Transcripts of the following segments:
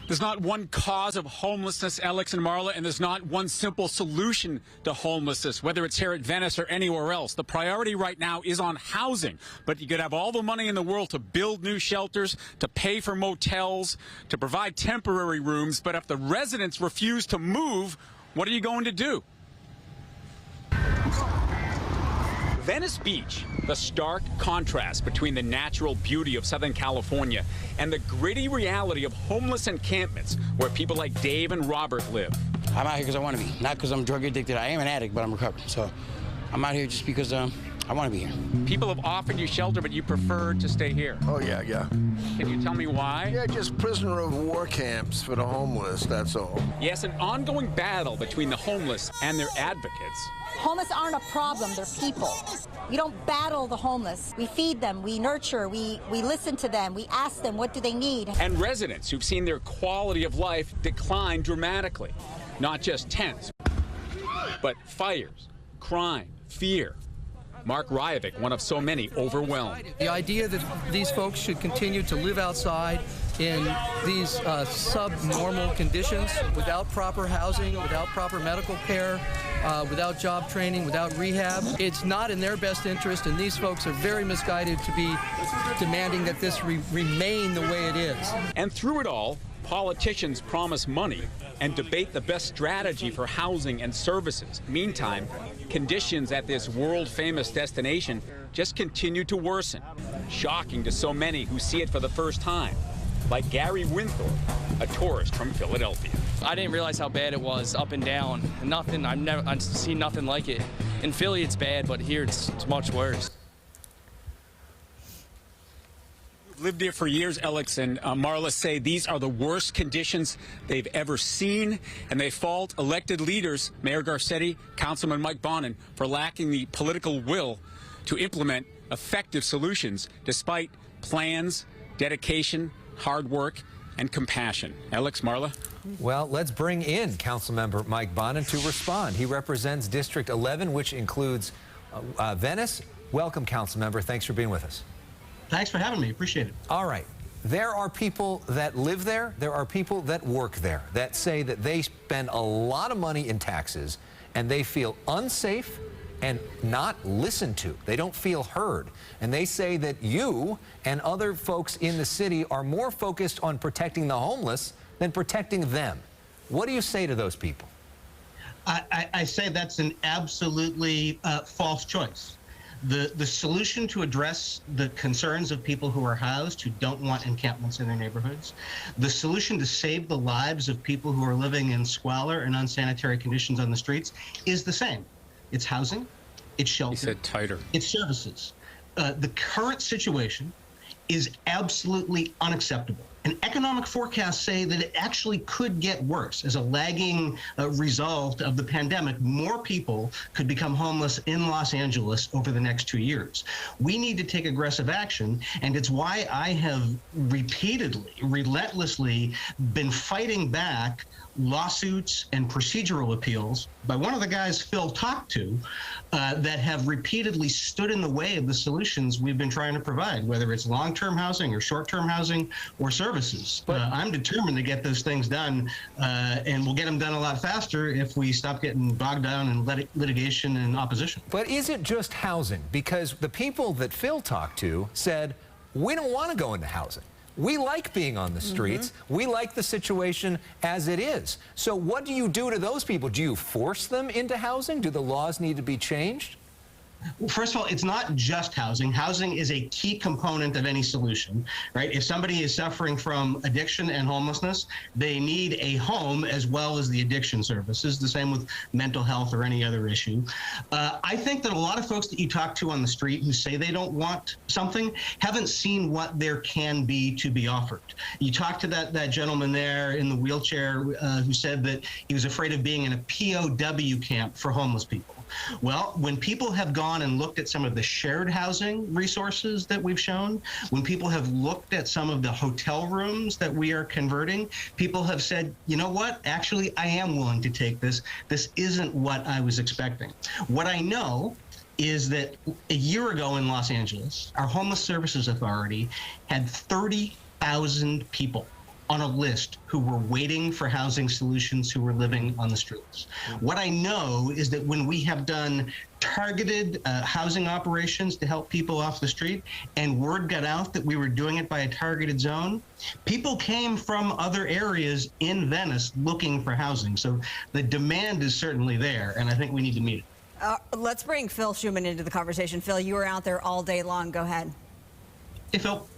There's not one cause of homelessness, Alex and Marla, and there's not one simple solution to homelessness, whether it's here at Venice or anywhere else. The priority right now is on housing, but you could have all the money in the world to build new shelters, to pay for motels, to provide temporary rooms, but if the residents refuse to move, what are you going to do? Venice Beach, the stark contrast between the natural beauty of Southern California and the gritty reality of homeless encampments where people like Dave and Robert live. I'm out here because I want to be, not because I'm drug addicted. I am an addict, but I'm recovering. So I'm out here just because I want to be here. People have offered you shelter, but you prefer to stay here. Oh, yeah. Can you tell me why? Yeah, just prisoner of war camps for the homeless, that's all. Yes, an ongoing battle between the homeless and their advocates. Homeless aren't a problem, they're people. We don't battle the homeless. We feed them, we nurture, we listen to them, we ask them what do they need. And residents who've seen their quality of life decline dramatically. Not just tents, but fires, crime, fear. Mark Ryovic, one of so many, overwhelmed. The idea that these folks should continue to live outside in these subnormal conditions without proper housing, without proper medical care, without job training, without rehab, it's not in their best interest, and these folks are very misguided to be demanding that this remain the way it is. And through it all, politicians promise money and debate the best strategy for housing and services. Meantime, conditions at this world-famous destination just continue to worsen. Shocking to so many who see it for the first time, like Gary Winthorpe, a tourist from Philadelphia. I didn't realize how bad it was up and down. I've seen nothing like it. In Philly, it's bad, but here it's much worse. Lived here for years, Alex and Marla say these are the worst conditions they've ever seen, and they fault elected leaders, Mayor Garcetti, Councilman Mike Bonin, for lacking the political will to implement effective solutions despite plans, dedication, hard work, and compassion. Alex, Marla? Well, let's bring in Councilmember Mike Bonin to respond. He represents District 11, which includes Venice. Welcome, Councilmember. Thanks for being with us. Thanks for having me. Appreciate it. All right. There are people that live there. There are people that work there that say that they spend a lot of money in taxes and they feel unsafe and not listened to. They don't feel heard. And they say that you and other folks in the city are more focused on protecting the homeless than protecting them. What do you say to those people? I say that's an absolutely false choice. The solution to address the concerns of people who are housed, who don't want encampments in their neighborhoods, the solution to save the lives of people who are living in squalor and unsanitary conditions on the streets is the same. It's housing, it's shelter, He said tighter. It's services. The current situation is absolutely unacceptable. And economic forecasts say that it actually could get worse. As a lagging result of the pandemic, more people could become homeless in Los Angeles over the next 2 years. We need to take aggressive action, and it's why I have repeatedly, relentlessly been fighting back lawsuits and procedural appeals by one of the guys Phil talked to that have repeatedly stood in the way of the solutions we've been trying to provide, whether it's long-term housing or short-term housing or services. I'm determined to get those things done, and we'll get them done a lot faster if we stop getting bogged down in litigation and opposition. But is it just housing? Because the people that Phil talked to said, we don't want to go into housing. We like being on the streets. We like the situation as it is. So what do you do to those people? Do you force them into housing? Do the laws need to be changed? Well, first of all, it's not just housing. Housing is a key component of any solution, right? If somebody is suffering from addiction and homelessness, they need a home as well as the addiction services, the same with mental health or any other issue. I think that a lot of folks that you talk to on the street who say they don't want something haven't seen what there can be to be offered. You talk to that gentleman there in the wheelchair who said that he was afraid of being in a POW camp for homeless people. Well, when people have gone and looked at some of the shared housing resources that we've shown, when people have looked at some of the hotel rooms that we are converting, people have said, you know what, actually, I am willing to take this. This isn't what I was expecting. What I know is that a year ago in Los Angeles, our Homeless Services Authority had 30,000 people on a list who were waiting for housing solutions who were living on the streets. What I know is that when we have done targeted housing operations to help people off the street, and word got out that we were doing it by a targeted zone, people came from other areas in Venice looking for housing. So the demand is certainly there, and I think we need to meet it. Let's bring Phil Schuman into the conversation. Phil, you were out there all day long. Go ahead. Hey, Phil.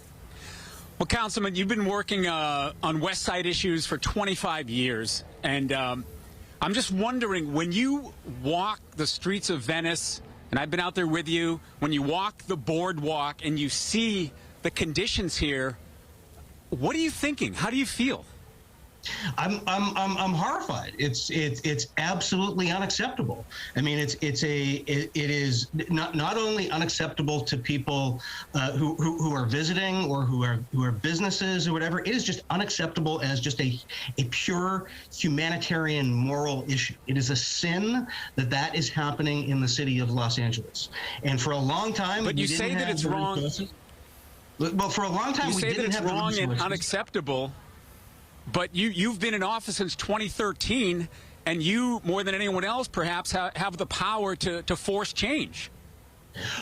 Well, Councilman, you've been working on West Side issues for 25 years, and I'm just wondering, when you walk the streets of Venice, and I've been out there with you, when you walk the boardwalk and you see the conditions here, what are you thinking? How do you feel? I'm horrified. It's absolutely unacceptable. I mean, it is not only unacceptable to people who are visiting or who are businesses or whatever. It is just unacceptable as just a pure humanitarian moral issue. It is a sin that is happening in the city of Los Angeles. And for a long time, but you say that it's wrong. Well, for a long time, we didn't have the resources. You say that it's wrong and unacceptable. But you've been in office since 2013, and you, more than anyone else, perhaps, have the power to force change.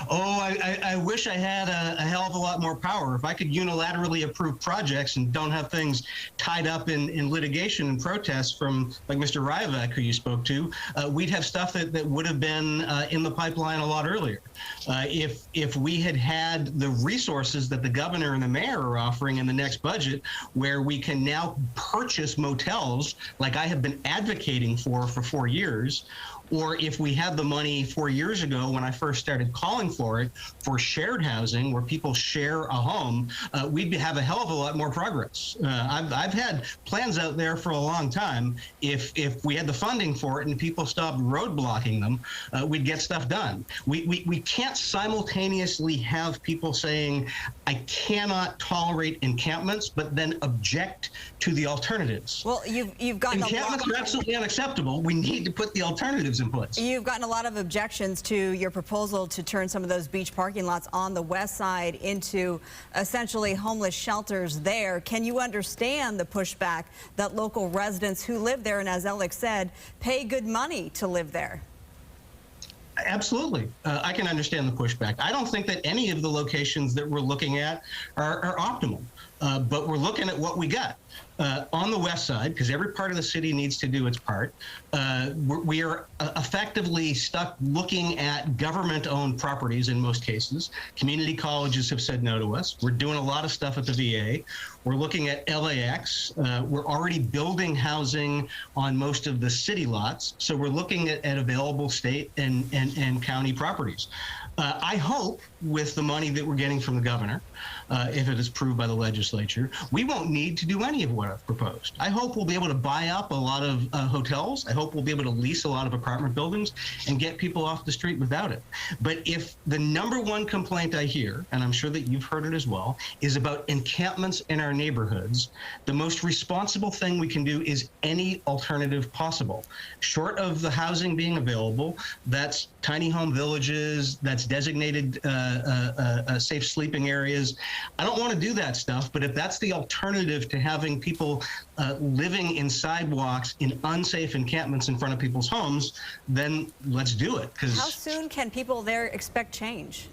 Oh, I wish I had a hell of a lot more power. If I could unilaterally approve projects and don't have things tied up in litigation and protests from, like Mr. Ryvak, who you spoke to, we'd have stuff that would have been in the pipeline a lot earlier. If we had the resources that the governor and the mayor are offering in the next budget, where we can now purchase motels like I have been advocating for 4 years, or if we had the money 4 years ago when I first started calling for it, for shared housing where people share a home, we'd have a hell of a lot more progress. I've had plans out there for a long time. If we had the funding for it and people stopped roadblocking them, we'd get stuff done. We can't simultaneously have people saying, I cannot tolerate encampments, but then object to the alternatives. Well, you've gotten encampments are absolutely unacceptable. We need to put the alternatives in place. You've gotten a lot of objections to your proposal to turn some of those beach parking lots on the west side into essentially homeless shelters there. Can you understand the pushback that local residents who live there, and as Alex said, pay good money to live there? Absolutely. I can understand the pushback. I don't think that any of the locations that we're looking at are optimal, but we're looking at what we got. On the west side, because every part of the city needs to do its part, we are effectively stuck looking at government-owned properties in most cases. Community colleges have said no to us. We're doing a lot of stuff at the VA. We're looking at LAX. We're already building housing on most of the city lots. So we're looking at available state and county properties. I hope with the money that we're getting from the governor, if it is approved by the legislature, we won't need to do any of what I've proposed. I hope we'll be able to buy up a lot of hotels. I hope we'll be able to lease a lot of apartment buildings and get people off the street without it. But if the number one complaint I hear, and I'm sure that you've heard it as well, is about encampments in our neighborhoods, the most responsible thing we can do is any alternative possible. Short of the housing being available, that's tiny home villages, that's designated safe sleeping areas. I don't want to do that stuff, but if that's the alternative to having people living in sidewalks in unsafe encampments in front of people's homes, then let's do it. How soon can people there expect change?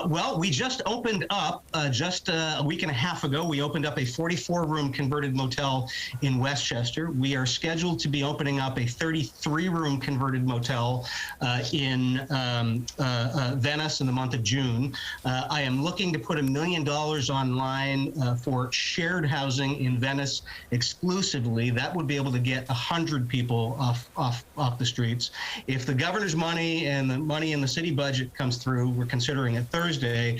Well, we just opened up just a week and a half ago. We opened up a 44-room converted motel in Westchester. We are scheduled to be opening up a 33-room converted motel in Venice in the month of June. I am looking to put $1 million online for shared housing in Venice exclusively. That would be able to get 100 people off the streets. If the governor's money and the money in the city budget comes through, we're considering it Thursday,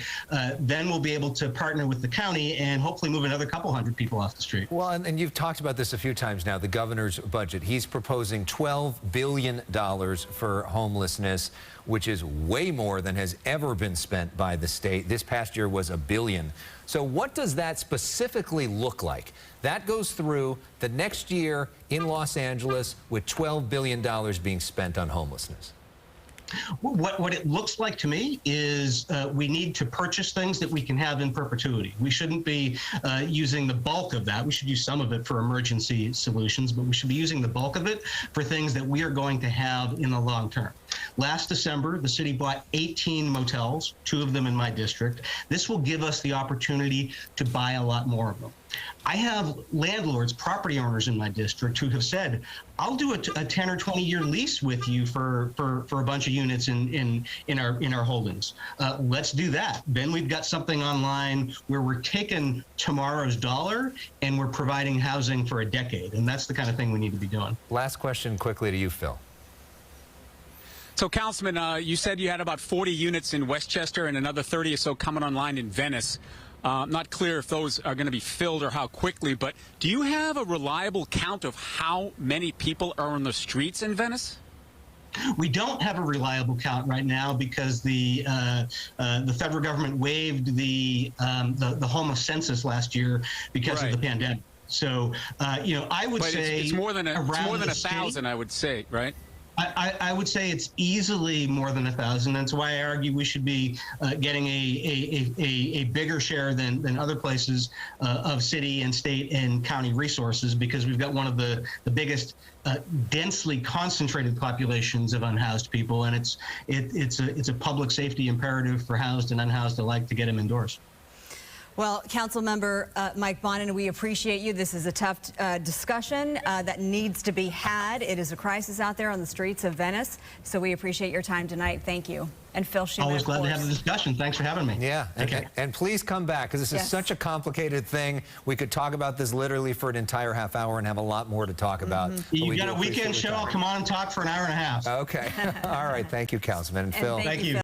then we'll be able to partner with the county and hopefully move another couple hundred people off the street. Well, and you've talked about this a few times now, the governor's budget. He's proposing $12 billion for homelessness, which is way more than has ever been spent by the state. This past year was $1 billion. So what does that specifically look like? That goes through the next year in Los Angeles with $12 billion being spent on homelessness. What it looks like to me is we need to purchase things that we can have in perpetuity. We shouldn't be using the bulk of that. We should use some of it for emergency solutions, but we should be using the bulk of it for things that we are going to have in the long term. Last December, the city bought 18 motels, 2 of them in my district. This will give us the opportunity to buy a lot more of them. I have landlords, property owners in my district who have said, I'll do a 10 or 20-year lease with you for a bunch of units in our holdings. Let's do that. Then we've got something online where we're taking tomorrow's dollar and we're providing housing for a decade. And that's the kind of thing we need to be doing. Last question quickly to you, Phil. So, Councilman, you said you had about 40 units in Westchester and another 30 or so coming online in Venice. Not clear if those are going to be filled or how quickly, but do you have a reliable count of how many people are on the streets in Venice? We don't have a reliable count right now because the federal government waived the homeless census last year because of the pandemic. So, I would say it's more than 1,000, I would say, right? I would say it's easily more than 1,000. That's why I argue we should be getting a bigger share than other places of city and state and county resources, because we've got one of the biggest densely concentrated populations of unhoused people, and it's a public safety imperative for housed and unhoused alike to get them indoors. Well, Councilmember Mike Bonin, we appreciate you. This is a tough discussion that needs to be had. It is a crisis out there on the streets of Venice, so we appreciate your time tonight. Thank you. And Phil Schuman, always glad to have the discussion. Thanks for having me. Yeah, and please come back, because this is Yes. such a complicated thing. We could talk about this literally for an entire half hour and have a lot more to talk about. You got a weekend show? I'll come on and talk for an hour and a half. Okay. All right. Thank you, Councilman. And Phil. thank you, Phil.